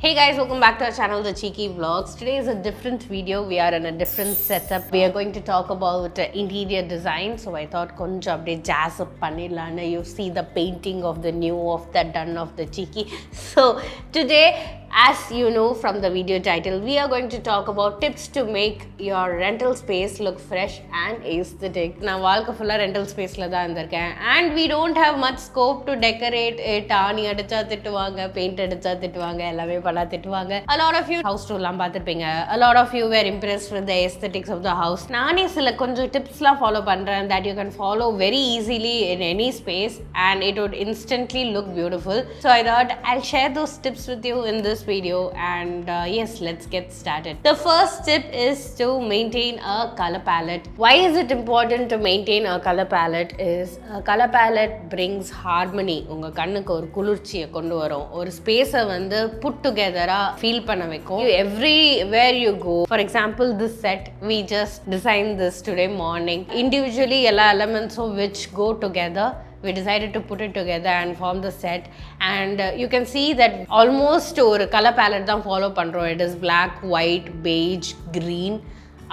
Hey guys, welcome back to our channel, The Cheeky Vlogs. Today is a different video. We are in a different setup. We are going to talk about interior design. So I thought konja update jazz up pannilana. You see the painting of the new, of the done of the cheeky. So today, as you know from the video title, we are going to talk about tips to make your rental space look fresh and aesthetic. Now, valka fulla rental space la da irundken, and we don't have much scope to decorate it. Aani adicha thittuvaanga, paint adicha thittuvaanga, ellame panna thittuvaanga. A lot of you house tour la paathirpeenga. A lot of you were impressed with the aesthetics of the house. Naane sila konja tips la follow pandren that you can follow very easily in any space and it would instantly look beautiful. So I thought I'll share those tips with you in this video, and yes, let's get started. The first tip is to maintain a color palette. Why is it important to maintain a color palette? Is a color palette brings harmony. உங்க கண்ணுக்கு ஒரு குளிர்ச்சியை கொண்டு வரும், ஒரு ஸ்பேஸை வந்து put together feel பண்ண வைக்கும். Everywhere you go, for example this set, we just designed this today morning. Individually எல்லா elements which go together, we decided to put it together and form the set, and you can see that almost ஒரு color palette தான் follow பண்றோம். It is black, white, beige, green,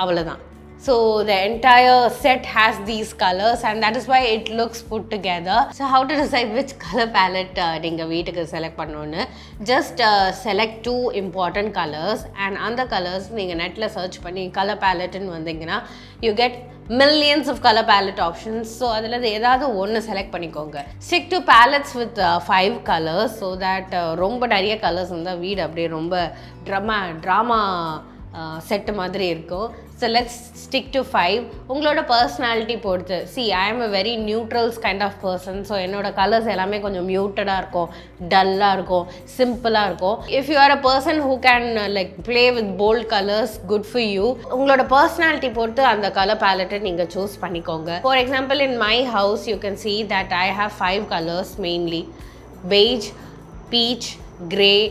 அவ்வளவுதான். So the entire set has these colors and that is why it looks put together. So how to decide which color palette நீங்க வீட்டுக்கு select பண்ணனும்னு? Just select two important colors and அந்த colors நீங்க நெட்ல search பண்ணி color palette ன்னு வந்தீங்கன்னா you get millions of color palette options. So adula edavadhu one select பண்ணிக்கோங்க. Stick to palettes with 5 colors so that ரொம்ப நிறைய colors இருந்தா வீடு அப்படியே ரொம்ப drama செட் மாதிரி இருக்கும். So let's stick to 5. உங்களோட பர்சனாலிட்டி பொறுத்து. See, I am a very neutrals kind of person. So என்னோட கலர்ஸ் எல்லாமே கொஞ்சம் மியூட்டடாக இருக்கும், டல்லாக இருக்கும், சிம்பிளாக இருக்கும். If you are a person who can like play with bold colors, good for you. உங்களோட பர்சனாலிட்டி பொறுத்து அந்த கலர் பேலட்டை நீங்கள் சூஸ் பண்ணிக்கோங்க. For example, in my house, you can see that I have 5 colors mainly. Beige, peach, grey,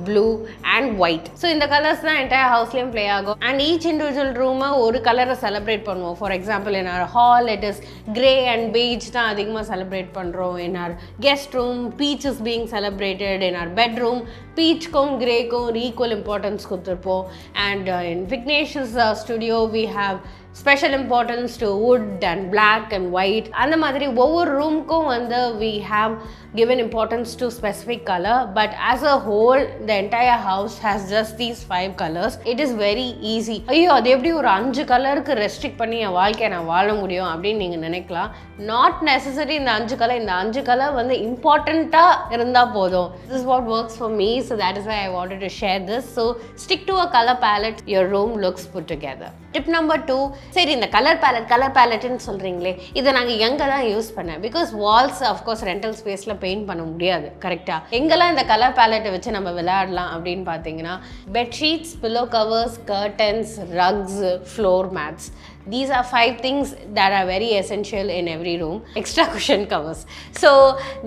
blue and white. So இந்த colours தான் entire ஹவுஸ்லயும் play ஆகும், and each individual room ஒரு கலரை செலிப்ரேட் பண்ணுவோம். For example, in our hall it is grey and beige தான் அதிகமாக celebrate பண்ணுறோம். In our guest room, peach is being celebrated. In our bedroom, peachக்கும் greyக்கும் equal importance கொடுத்துருப்போம். And in Vignesh's studio we have special importance to wood and black and white. அந்த மாதிரி ஒவ்வொரு ரூமுக்கும் வந்து we have given importance to specific color, but as a whole the entire house has just these 5 colors. It is very easy. ஐயோ அது எப்படி ஒரு 5 கலருக்கு restrict பண்ணி என் வாழ்க்கையை நான் வாழ முடியும் அப்படின்னு நீங்கள் நினைக்கலாம். நாட் நெசசரி இந்த 5 கலர், இந்த 5 கலர் வந்து இம்பார்ட்டண்ட்டாக இருந்தால் போதும். This is what works for me, so that is why I wanted to share this. So stick to a color palette, your room looks put together. Tip number 2, சரி இந்த colour பேலட்னு சொல்கிறீங்களே, இதை நாங்கள் எங்கே தான் யூஸ் பண்ணேன்? பிகாஸ் வால்ஸ் அஃப்கோர்ஸ் ரெண்டல் ஸ்பேஸில் paint பண்ண முடியாது கரெக்டாக. எங்கெல்லாம் இந்த கலர் பேலட்டை வச்சு நம்ம விளையாடலாம் அப்படின்னு பார்த்தீங்கன்னா bedsheets, pillow covers, curtains, rugs, floor mats. These are 5 things that are very essential in every room. Extra cushion covers. So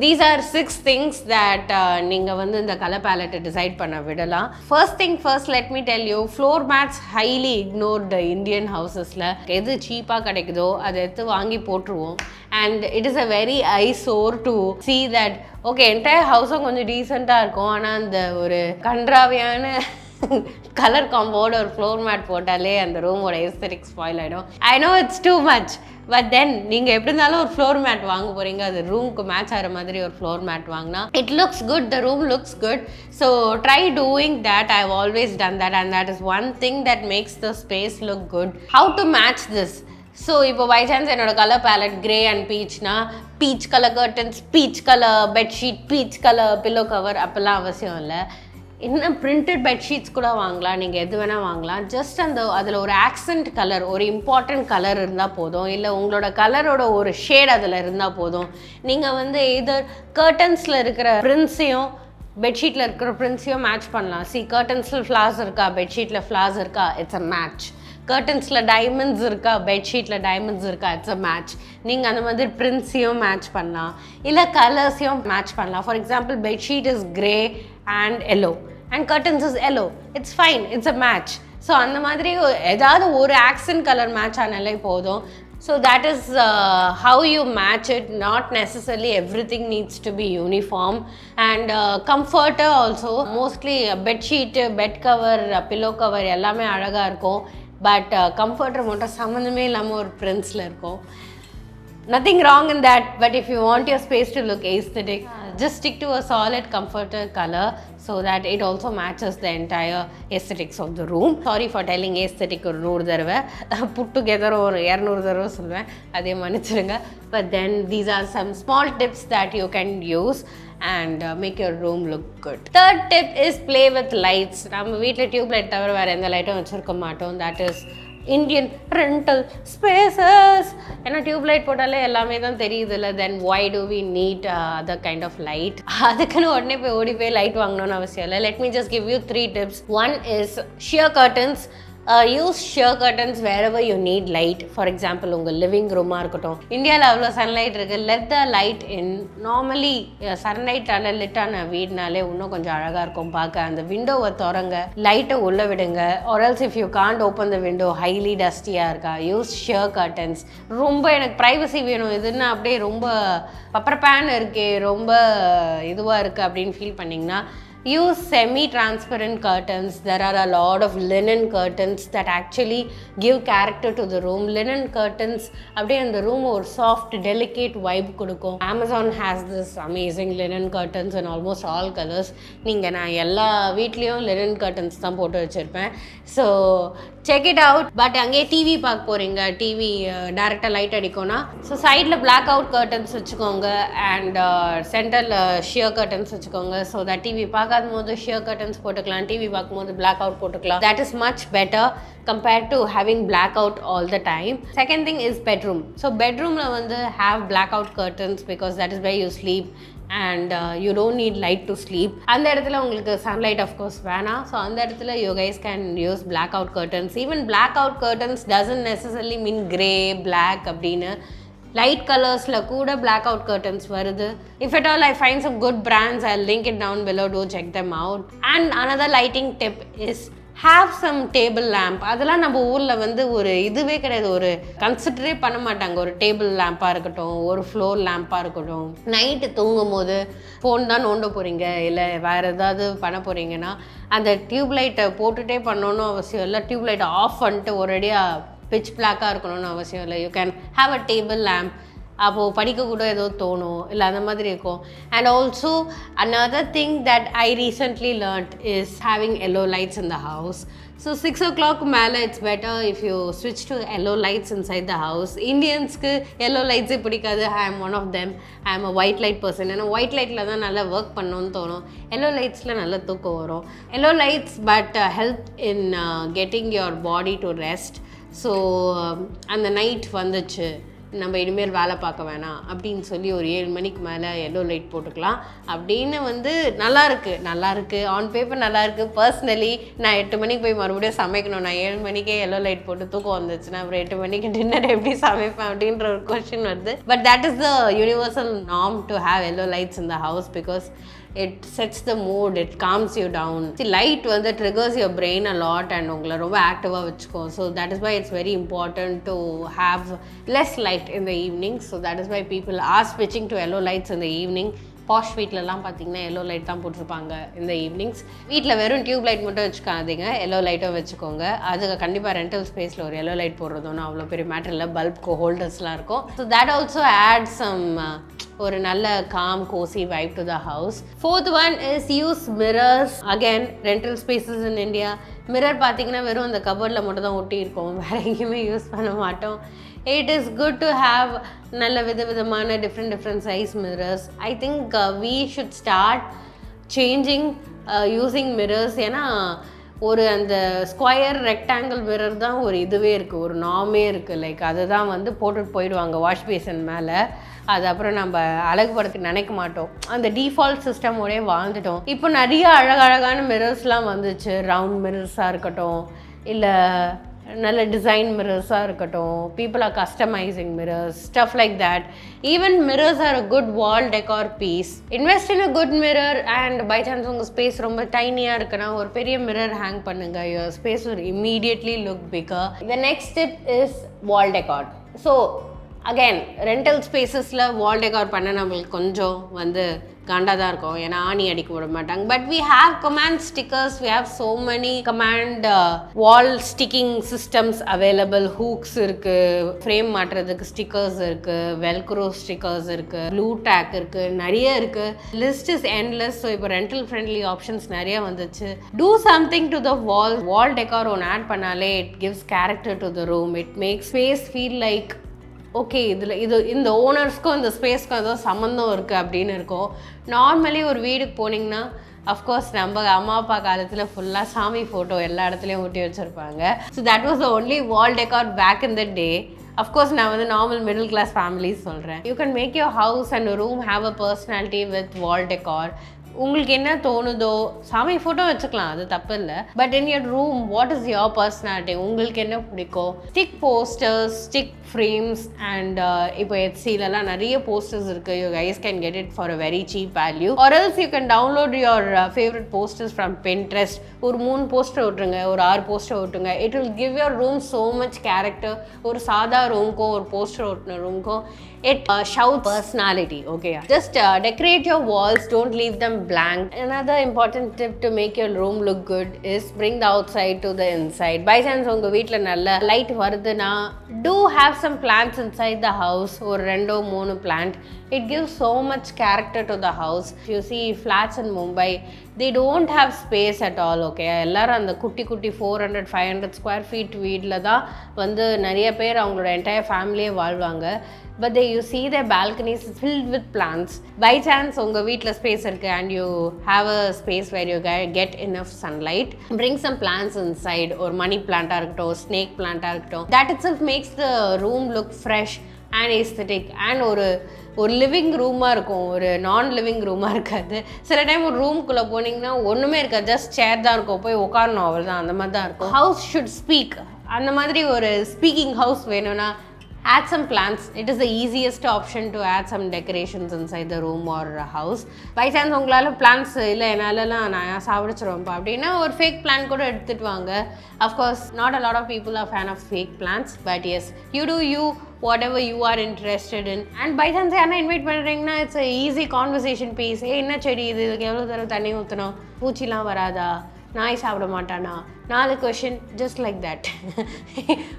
these are 6 things that நீங்க வந்து இந்த color palette decide பண்ண விடலாம். First thing first, let me tell you, floor mats highly ignored Indian housesல. எது சீப்பாக கிடைக்குதோ அதை எடுத்து வாங்கி போட்டுருவோம். And it is a very eyesore to see that okay, entire house கொஞ்சம் டீசெண்டாக இருக்கும், ஆனால் அந்த ஒரு கன்றாவியான கலர் காம்போட ஒரு ஃப்ளோர் மேட் போட்டாலே அந்த ரூமோட எஸ்தெட்டிக் ஸ்பாயில் ஆகிடும். I know it's too much, but then நீங்கள் எப்படி இருந்தாலும் ஒரு ஃப்ளோர் மேட் வாங்க போகிறீங்க, அது ரூமுக்கு மேட்ச் ஆகிற மாதிரி ஒரு ஃப்ளோர் மேட் வாங்கினா it looks good, the room looks good. So try doing that. I have always done that and that is one thing that makes the space look good. How to match this? So இப்போ by chance என்னோட colour palette grey and பீச்னா peach colour curtains, peach colour bedsheet, peach colour pillow cover அப்போல்லாம் அவசியம் இல்லை. இன்னும் printed bedsheets கூட வாங்கலாம், நீங்கள் எது வேணால் வாங்கலாம். ஜஸ்ட் அதில் ஒரு ஆக்சென்ட் கலர், ஒரு இம்பார்ட்டண்ட் கலர் இருந்தால் போதும், இல்லை உங்களோட கலரோட ஒரு ஷேட் அதில் இருந்தால் போதும். நீங்கள் வந்து எதர் கர்டன்ஸில் இருக்கிற பிரிண்ட்ஸையும் பெட்ஷீட்டில் இருக்கிற பிரிண்ட்ஸையும் மேட்ச் பண்ணலாம். சி, கர்டன்ஸில் ஃப்ளார்ஸ் இருக்கா, பெட்ஷீட்டில் ஃப்ளார்ஸ் இருக்கா, இட்ஸ் அ மேட்ச். கர்டன்ஸில் டைமண்ட்ஸ் இருக்கா, பெட்ஷீட்டில் டைமண்ட்ஸ் இருக்கா, இட்ஸ் அ மேட்ச். நீங்கள் அந்த மாதிரி பிரிண்ட்ஸையும் மேட்ச் பண்ணலாம், இல்லை கலர்ஸையும் மேட்ச் பண்ணலாம். For example, bedsheet is grey and yellow and curtains is yellow, it's fine, it's a match. So அந்த மாதிரி ஏதாவது ஒரு ஆக்சன்ட் கலர் மேட்ச் ஆனாலே போதும். So that is how you match it. Not necessarily everything needs to be uniform. And comforter also, mostly bed sheet, bed cover, pillow cover எல்லாமே அழகா இருக்கும். But comforter மட்டும் சம்மந்தமே இல்லாமல் ஒரு பிரின்ஸில் இருக்கும். Nothing wrong in that, but if you want your space to look aesthetic, just stick to a solid comforter color so that it also matches the entire aesthetics of the room. Sorry for telling aesthetic ஒரு 100 தடவை, put together ஒரு 200 தடவை சொல்லுவேன், அதே மன்னிச்சிருங்க. But then these are some small tips that you can use and make your room look good. Third tip is play with lights. நம்ம வீட்டில் tube light தவிர வேறு எந்த லைட்டும் வச்சுருக்க மாட்டோம். That is Indian rental spaces. ஏன்னா டியூப் லைட் போட்டாலே எல்லாமே தான் தெரியுது இல்லை. தென் why do we need other kind of light? அதுக்குன்னு உடனே போய் ஓடி போய் லைட் வாங்கணும்னு அவசியம் இல்லை. Let me just give you 3 tips. One is sheer curtains. Use sheer curtains wherever you need light. For example, உங்கள் லிவிங் ரூமாக இருக்கட்டும். இந்தியாவில் அவ்வளோ சன்லைட் இருக்குது. let the light in. Normally சன்லைட்டால் லிட்டான வீடுனாலே இன்னும் கொஞ்சம் அழகாக இருக்கும் பார்க்க. அந்த விண்டோவை திறங்க, லைட்டை உள்ளே விடுங்க. or else if you can't open the window, highly டஸ்டியாக இருக்கா, யூஸ் sheer curtains. ரொம்ப எனக்கு ப்ரைவசி வேணும், இதுன்னா அப்படியே ரொம்ப பப்பர் பேன் இருக்கே, ரொம்ப இதுவாக இருக்குது அப்படின்னு ஃபீல் பண்ணிங்கன்னா use semi-transparent curtains. There are a lot of linen curtains that actually give character to the room. Linen curtains அப்படியே அந்த room ஒரு soft, delicate vibe கொடுக்கும். Amazon has this amazing linen curtains in almost all colors. நான் எல்லா வீட்லேயும் linen curtains தான் போட்டு வச்சுருப்பேன். So check it out. But அங்கே டிவி பார்க்க போகிறீங்க, டிவி டேரெக்டாக லைட் அடிக்கும்னா ஸோ சைடில் பிளாக் அவுட் கர்டன்ஸ் வச்சுக்கோங்க அண்ட் சென்டரில் ஷியர் கர்டன்ஸ் வச்சுக்கோங்க. ஸோ தட் டிவி பார்க்காத போது ஷியர் கர்டன்ஸ் போட்டுக்கலாம், டிவி பார்க்கும்போது பிளாக் அவுட் போட்டுக்கலாம். That is much better compared to having blackout all the time. Second thing is bedroom. So bedroomல வந்து have blackout curtains because that is where you sleep and you don't need light to sleep. அந்த இடத்துல உங்களுக்கு sunlight of course வேணாம். So அந்த இடத்துல you guys can use blackout curtains. Even blackout curtains doesn't necessarily mean grey, black அப்படின்னு. Light கலர்ஸில் கூட blackout curtains வருது. If at all I find some good brands, I'll link it down below. Do check them out. And another lighting tip is have some table lamp. அதெல்லாம் நம்ம ஊரில் வந்து ஒரு இதுவே கிடையாது, ஒரு கன்சிடரே பண்ண மாட்டாங்க. ஒரு டேபிள் லேம்பாக இருக்கட்டும், ஒரு ஃப்ளோர் லேம்பாக இருக்கட்டும். நைட்டு தூங்கும் போது ஃபோன் தான் நோண்ட போகிறீங்க, இல்லை வேறு ஏதாவது பண்ண போகிறீங்கன்னா அந்த டியூப் லைட்டை போட்டுகிட்டே பண்ணணுன்னு அவசியம் இல்லை. டியூப் லைட்டை ஆஃப் பண்ணிட்டு ஒரேடியாக பிச் பிளாக்காக இருக்கணும்னு அவசியம் இல்லை. You can have a table lamp. அப்போது படிக்கக்கூட ஏதோ தோணும், இல்லை அந்த மாதிரி இருக்கும். And also another thing that I recently learnt is having yellow lights in the house. So 6 o'clock மேலே it's better if you switch to yellow lights inside the house. இந்தியன்ஸ்க்கு yellow lightsே பிடிக்காது. I am one of them. I am a white light person. ஏன்னா white லைட்டில் தான் நல்லா work பண்ணணும்னு தோணும். yellow lightsல நல்லா தூக்கம் வரும். yellow lights but help in getting your body to rest. So அந்த நைட் வந்துச்சு, நம்ம இனிமேல் வேலை பார்க்க வேணாம் அப்படின்னு சொல்லி ஒரு 7 மணிக்கு மேலே எல்லோ லைட் போட்டுக்கலாம் அப்படின்னு வந்து நல்லாயிருக்கு ஆன் பேப்பர் நல்லாயிருக்கு. பர்சனலி நான் 8 மணிக்கு போய் மறுபடியும் சமைக்கணும், நான் 7 மணிக்கே எல்லோ லைட் போட்டு தூக்கம் வந்துச்சுன்னா அப்புறம் 8 மணிக்கு டின்னர் எப்படி சமைப்பேன் அப்படின்ற ஒரு கொஸ்டின் வருது. But that is the universal norm to have yellow lights in the house because it sets the mood, it calms you down. See, light வந்து triggers your brain a lot and உங்களை ரொம்ப ஆக்டிவாக வச்சுக்கோ. So that is why it's very important to have less light in the evening. So that is why people are switching to yellow lights in the evening. Posh வீட்டிலலாம் பார்த்தீங்கன்னா yellow light தான் போட்டிருப்பாங்க இந்த evenings. வீட்டில் வெறும் tube light மட்டும் வச்சுக்காதீங்க, yellow லைட்டும் வச்சுக்கோங்க. அதுக்கு கண்டிப்பாக ரெண்டல் ஸ்பேஸில் ஒரு எல்லோ லைட் போடுறதுன்னு அவ்வளோ பெரிய மேட்டர் இல்லை. பல்ப்க்கு ஹோல்டர்ஸ்லாம் இருக்கும். So that also add some ஒரு நல்ல calm cosy vibe to the house. Fourth one is use mirrors. Again rental spaces in India mirror பார்த்தீங்கன்னா வெறும் அந்த கபோர்டில் மட்டும் தான் ஒட்டி இருக்கோம், வேறு எங்கேயுமே யூஸ் பண்ண மாட்டோம். It is good to have நல்ல விதமான different size mirrors. I think we should start changing using mirrors. ஏன்னா ஒரு அந்த ஸ்கொயர் ரெக்டாங்கிள் மிரர் தான் ஒரு இதுவே இருக்குது, ஒரு நார்மே இருக்குது. லைக் அதுதான் வந்து போட்டுட்டு போயிடுவாங்க வாஷ் பேசன் மேலே. அது அப்புறம் நம்ம அழகுபடுத்த நினைக்க மாட்டோம், அந்த டிஃபால்ட் சிஸ்டமோடய வாழ்ந்துட்டோம். இப்போ நிறைய அழகழகான மிரர்ஸ்லாம் வந்துச்சு. ரவுண்ட் மிரர்ஸாக இருக்கட்டும், இல்லை நல்ல டிசைன் மிரர்ஸாக இருக்கட்டும், people are customizing mirrors, stuff like that. Even mirrors are a good wall decor piece. Invest in a good mirror and by chance உங்கள் ஸ்பேஸ் ரொம்ப டைனியாக இருக்குன்னா ஒரு பெரிய மிரர் ஹேங் பண்ணுங்க. Your space will immediately look bigger. The next tip is wall decor. So again rental ஸ்பேசஸில் wall decor பண்ண நம்மளுக்கு கொஞ்சம் வந்து காண்டாக தான் இருக்கும், ஏன்னா ஆணி அடிக்க விட மாட்டாங்க. But we have command stickers, we have so many command wall sticking systems available. Hooks இருக்குது, ஃப்ரேம் மாட்டுறதுக்கு ஸ்டிக்கர்ஸ் இருக்குது, வெல்க்ரோ ஸ்டிக்கர்ஸ் இருக்குது, ப்ளூ டேக் இருக்குது, நிறைய இருக்குது. List is endless. ஸோ இப்போ ரெண்டல் ஃப்ரெண்ட்லி ஆப்ஷன்ஸ் நிறைய வந்துச்சு. Do something to the wall decor ஒன்று ஆட் பண்ணாலே it gives character to the room. It makes space feel like okay இந்த ஓனர்ஸ்க்கும் இந்த ஸ்பேஸ்க்கும் ஏதோ சம்மந்தம் இருக்குது அப்படின்னு இருக்கும். நார்மலி ஒரு வீடுக்கு போனீங்கன்னா அஃப்கோர்ஸ் நம்ம அம்மா அப்பா காலத்தில் ஃபுல்லாக சாமி ஃபோட்டோ எல்லா இடத்துலையும் ஒட்டி வச்சுருப்பாங்க. So that was the only wall decor back in the day. Of course நான் வந்து நார்மல் மிடில் கிளாஸ் ஃபேமிலிஸ் சொல்கிறேன். You can make your house and room have a personality with wall decor. உங்களுக்கு என்ன தோணுதோ, சாமி ஃபோட்டோ வச்சுக்கலாம், அது தப்பு இல்லை. But in your room what is your personality? உங்களுக்கு என்ன பிடிக்கும்? Stick posters, stick frames and இப்போ HCலலாம் நிறைய போஸ்டர்ஸ் இருக்குது. You guys can get it for a very cheap value. Or else you can download your favourite posters from Pinterest. ஒரு 3 poster விட்டுருங்க, ஒரு 6 போஸ்டர் விட்டுருங்க. It will give your room so much character. ஒரு சாதா ரூமுக்கும் ஒரு poster ஒட்டின ரூமுக்கும் it shouts personality. Okay, just decorate your walls, don't leave them blank. Another important tip to make your room look good is bring the outside to the inside. By chance unga veetla nalla light varuduna, do have some plants inside the house, or rendo mono plant. It gives so much character to the house. You see flats in Mumbai, they don't have space at all. Okay, ellarum and kutti 400-500 square feet வீட்ல தான் வந்து நிறைய பேர் அவங்களோட entire family வாழ்வாங்க. But you see their balconies filled with plants. By chance உங்கள் வீட்டில் space இருக்குது and you have a space where you get enough sunlight, bring some plants inside. ஒரு மணி பிளான்ட்டாக இருக்கட்டும், ஸ்னேக் பிளான்ட்டாக இருக்கட்டும். That itself makes the room look fresh and aesthetic. And ஒரு living ரூமாக இருக்கும், ஒரு நான் லிவிங் ரூமாக இருக்காது. சில டைம் ஒரு ரூம்குள்ளே போனீங்கன்னா ஒன்றுமே இருக்காது, ஜஸ்ட் சேர் தான் இருக்கும், போய் உட்காரணும், அவள் தான், அந்த மாதிரி தான் இருக்கும். House should speak. அந்த மாதிரி ஒரு ஸ்பீக்கிங் ஹவுஸ் வேணும்னா add some plants. It is the easiest option to add some decorations inside the room or house. By chance உங்களால் plants இல்லை என்னாலலாம் நான் சாப்பிடுச்சிருவேன்ப்பா அப்படின்னா ஒரு fake plant கூட எடுத்துட்டு வாங்க. Of course not a lot of people are fan of fake plants, but yes, you do you, whatever you are interested in. And by chance யாரா invite பண்ணுறீங்கன்னா it's a easy conversation piece. என்ன செடி இது, இதுக்கு எவ்வளோ தடவை தண்ணி ஊற்றணும், பூச்சிலாம் வராதா, நாய் சாப்பிட மாட்டானா, 4 கொஷின், ஜஸ்ட் லைக் தட்.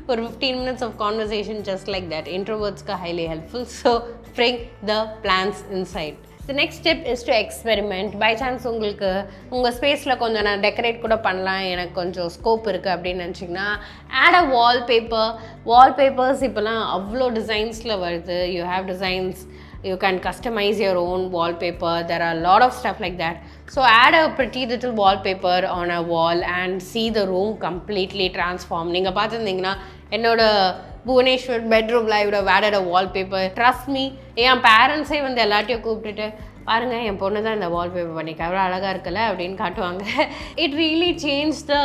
ஒரு 15 minutes of conversation just like that. Introverts-க்கு highly helpful. So bring the plants inside. The next tip is to experiment. By chance உங்களுக்கு உங்கள் ஸ்பேஸில் கொஞ்சம் நான் டெக்கரேட் கூட பண்ணலாம், எனக்கு கொஞ்சம் ஸ்கோப் இருக்குது அப்படின்னு நினச்சிங்கன்னா add a wallpaper. Wallpapers இப்போலாம் அவ்வளோ டிசைன்ஸில் வருது. You have designs, you can customize your own wallpaper. There are a lot of stuff like that. So add a pretty little wallpaper on a wall and see the room completely transform. நீங்கள் பார்த்துருந்தீங்கன்னா என்னோட புவனேஸ்வர் பெட்ரூமில் I would have added a wallpaper. Trust me, என் பேரண்ட்ஸே வந்து எல்லாத்தையும் கூப்பிட்டுட்டு பாருங்கள் என் பொண்ணு தான் இந்த வால்பேப்பர் பண்ணிக்க அவ்வளோ அழகாக இருக்குல்ல அப்படின்னு காட்டுவாங்க. It really changed the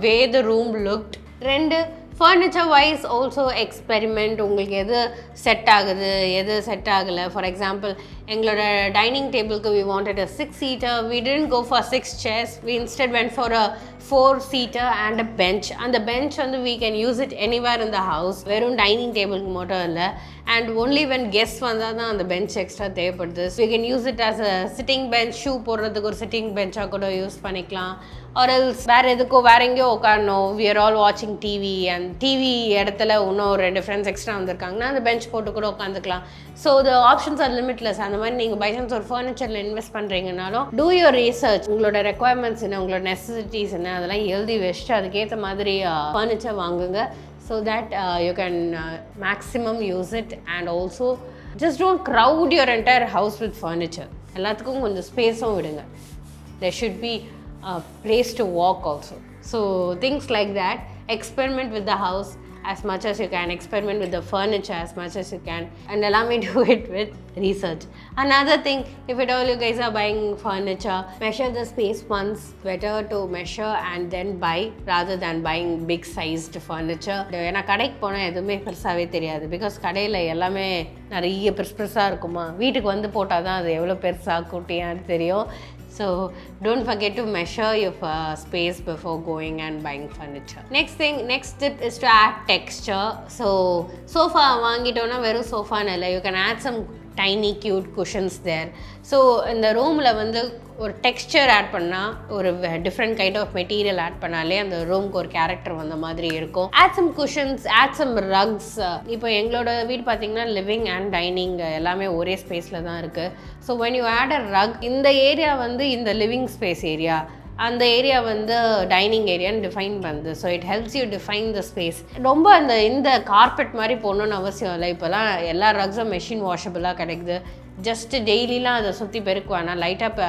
way the room looked. 2, furniture wise also experiment. உங்களுக்கு எது செட் ஆகுது, எது செட் ஆகலை. ஃபார் எக்ஸாம்பிள் எங்களோட டைனிங் டேபிளுக்கு we wanted a 6-seater. We didn't go for 6 chairs. We instead went for a 4-seater and a bench. அந்த bench வந்து we can use it anywhere in the house. வெறும் dining டேபிளுக்கு மட்டும் இல்லை, and only when guests வந்தால் தான் அந்த bench extra தேவைப்படுது. We can use it as a sitting bench. Shoe போடுறதுக்கு ஒரு சிட்டிங் பெஞ்சாக கூட யூஸ் பண்ணிக்கலாம். ஆர் எல்ஸ் வேறு எதுக்கோ வேறு எங்கேயோ உட்காரணும், we are all watching TV and TV இடத்துல இன்னும் 2 ஃப்ரெண்ட்ஸ் எக்ஸ்ட்ரா வந்திருக்காங்கன்னா அந்த பெஞ்ச் போட்டு கூட உட்காந்துக்கலாம். So the options are limitless. அந்த மாதிரி நீங்கள் பை சான்ஸ் ஒரு ஃபர்னிச்சரில் இன்வெஸ்ட் பண்ணுறீங்கனாலும் do your research. உங்களோட ரெக்குவயர்மெண்ட்ஸ் என்ன, உங்களோட நெசசிட்டிஸ் என்ன, அதெல்லாம் எழுதி வச்சுட்டு அதுக்கேற்ற மாதிரி ஃபர்னிச்சர் வாங்குங்க. So that you can maximum use it. And also just don't crowd your entire house with furniture. எல்லாத்துக்கும் கொஞ்சம் ஸ்பேஸும் விடுங்க. There should be a place to walk also. So things like that. Experiment with the house. as much as you can, experiment with the furniture as much as you can, and allow me to do it with research. Another thing, if at all you guys are buying furniture, measure the space once. Better to measure and then buy rather than buying big sized furniture. ஏன்னா கடைக்கு போனால் எதுவுமே பெருசாகவே தெரியாது, because கடையில் எல்லாமே நிறைய பெருசாக இருக்குமா, வீட்டுக்கு வந்து போட்டால் தான் அது எவ்வளோ பெருசாக குட்டியான்னு தெரியும். So don't forget to measure your space before going and buying furniture. Next tip is to add texture. So sofa வாங்கிட்டோன்னா வெறும் சோஃபான்னு இல்லை, you can add some tiny cute cushions there. So இந்த ரூமில் வந்து ஒரு டெக்ஸ்சர் ஆட் பண்ணால், ஒரு different kind of material add பண்ணாலே அந்த ரூம்க்கு ஒரு கேரக்டர் வந்த மாதிரி இருக்கும். Add some cushions, add some rugs. இப்போ எங்களோட வீடு பார்த்தீங்கன்னா லிவிங் அண்ட் டைனிங் எல்லாமே ஒரே ஸ்பேஸில் தான் இருக்குது. So when you add a rug, இந்த ஏரியா வந்து இந்த லிவிங் ஸ்பேஸ் ஏரியா, அந்த ஏரியா வந்து டைனிங் ஏரியான்னு டிஃபைன் பண்ணுது. So it helps you define the space. ரொம்ப இந்த கார்பெட் மாதிரி போடணுன்னு அவசியம் இல்லை. இப்போலாம் எல்லா ரக்ஸும் மெஷின் வாஷபிளாக கிடைக்குது. ஜஸ்ட் டெய்லிலாம் அதை சுற்றி பெருக்குவானா, லைட்டாக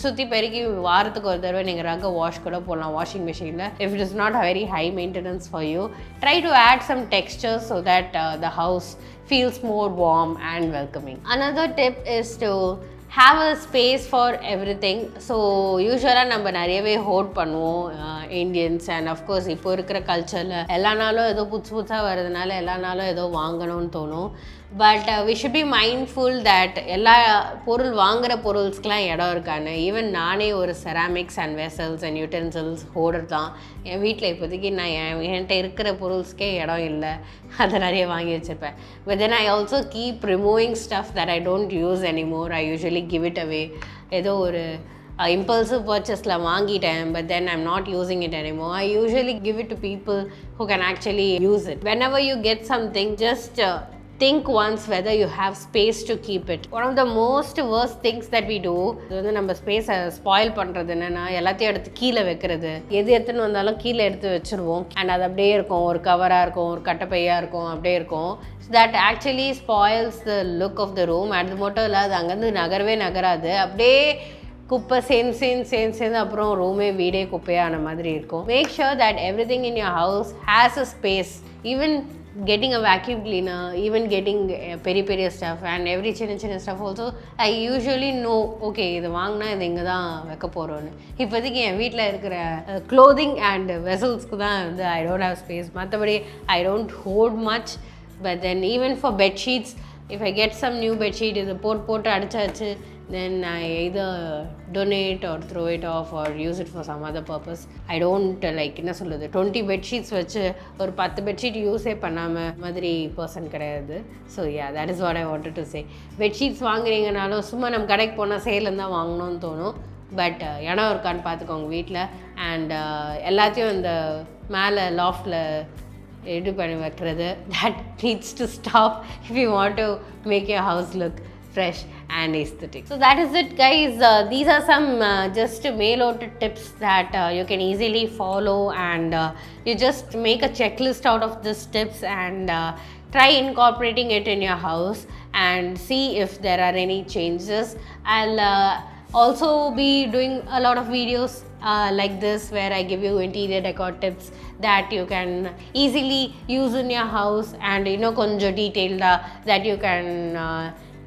சுற்றி பெருக்கி வாரத்துக்கு ஒரு தடவை நீங்கள் ரக்கை வாஷ் கூட போடலாம் வாஷிங் மிஷினில். If it is not a very high maintenance for you, try to add some textures so that the house feels more warm and welcoming. Another tip is to have a space for everything. So யூஸ்வலாக நம்ம நிறையவே hot பண்ணுவோம் Indians, and of course இப்போ இருக்கிற கல்ச்சரில் எல்லா நாளும் ஏதோ புதுசாக வர்றதுனால எல்லா நாளும் ஏதோ வாங்கணும்னு தோணும். But we should be mindful that எல்லா வாங்குகிற பொருள்ஸ்க்கெலாம் இடம் இருக்கான்னு. ஈவன் நானே ஒரு ceramics and vessels and utensils holder தான். என் வீட்டில் இப்போதைக்கு நான் என்கிட்ட இருக்கிற பொருள்ஸ்க்கே இடம் இல்லை, அதை நிறைய வாங்கி வச்சுருப்பேன். But then I also keep removing stuff that I don't use anymore. I usually give it away. ஏதோ ஒரு impulsive purchaseல வாங்கிட்டேன், but then I'm not using it anymore. I usually give it to people who can actually use it. Whenever you get something, just think once whether you have space to keep it. One of the most worst things that we do, இது வந்து நம்ம ஸ்பேஸை spoil பண்ணுறது என்னென்னா, எல்லாத்தையும் எடுத்து கீழே வைக்கிறது. எது எடுத்துன்னு வந்தாலும் கீழே எடுத்து வச்சுருவோம், அண்ட் அது அப்படியே இருக்கும், ஒரு கவராக இருக்கும், ஒரு கட்டைப்பையாக இருக்கும், அப்படியே இருக்கும். that actually spoils the look of the room. அது மட்டும் இல்லை, அது அங்கேருந்து நகராது, அப்படியே குப்பை சேர்ந்து அப்புறம் ரூமே வீடே குப்பையான மாதிரி இருக்கும். Make sure that everything in your house has a space. Even getting a vacuum cleaner, even getting பெரிய stuff and every சின்ன stuff also, I usually know, okay, இது வாங்கினா இது இங்கே தான் வைக்க போகிறோன்னு. இப்போதைக்கு என் வீட்டில் இருக்கிற clothing and vesselsக்கு தான் வந்து I don't have space. மற்றபடி I don't hold much. But then even for bed sheets, if I get some new bed sheet, இது போட்டு அடிச்சாச்சு, then I either donate or throw it off or use it for some other purpose. I don't like என்ன சொல்லுது 20 bed sheets வச்சு ஒரு 10 bed sheet யூஸே பண்ணாமல் மாதிரி பர்சன் கிடையாது. So that is what I wanted to say. bed sheets வாங்குறீங்கனாலும் சும்மா நம்ம கடைக்கு போனால் சேலில் தான் வாங்கணும்னு தோணும். பட் இடம் இருக்கான்னு பார்த்துக்கோங்க வீட்டில். அண்ட் எல்லாத்தையும் இந்த மேலே லாஃப்டில் ரெடி பண்ணி வைக்கிறது, that needs to stop if you want to make your house look fresh and aesthetic. So that is it, guys. These are some just mail-ordered tips that you can easily follow, and you just make a checklist out of these tips and try incorporating it in your house and see if there are any changes. I'll also be doing a lot of videos like this where I give you interior decor tips that you can easily use in your house, and konja detailed that you can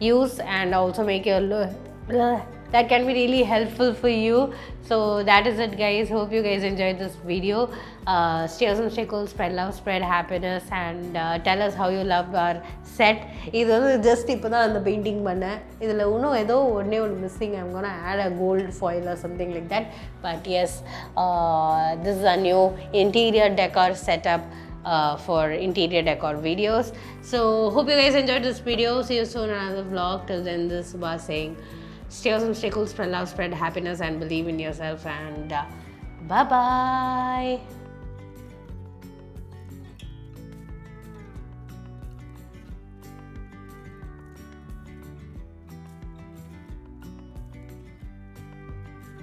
use and also make your that can be really helpful for you. So that is it, guys. Hope you guys enjoyed this video. Stay awesome, stay cool, spread love, spread happiness, and tell us how you love our set. இது வந்து just இப்போ தான் அந்த painting பண்ணேன். இதில் இன்னும் ஏதோ ஒன்று missing. I'm gonna add a gold foil or something like that. But yes, this is a new interior decor setup for interior decor videos. So hope you guys enjoyed this video. See you soon in another vlog. Till then, this is Subha saying, stay awesome, stay cool, spread love, spread happiness, and believe in yourself, and bye bye.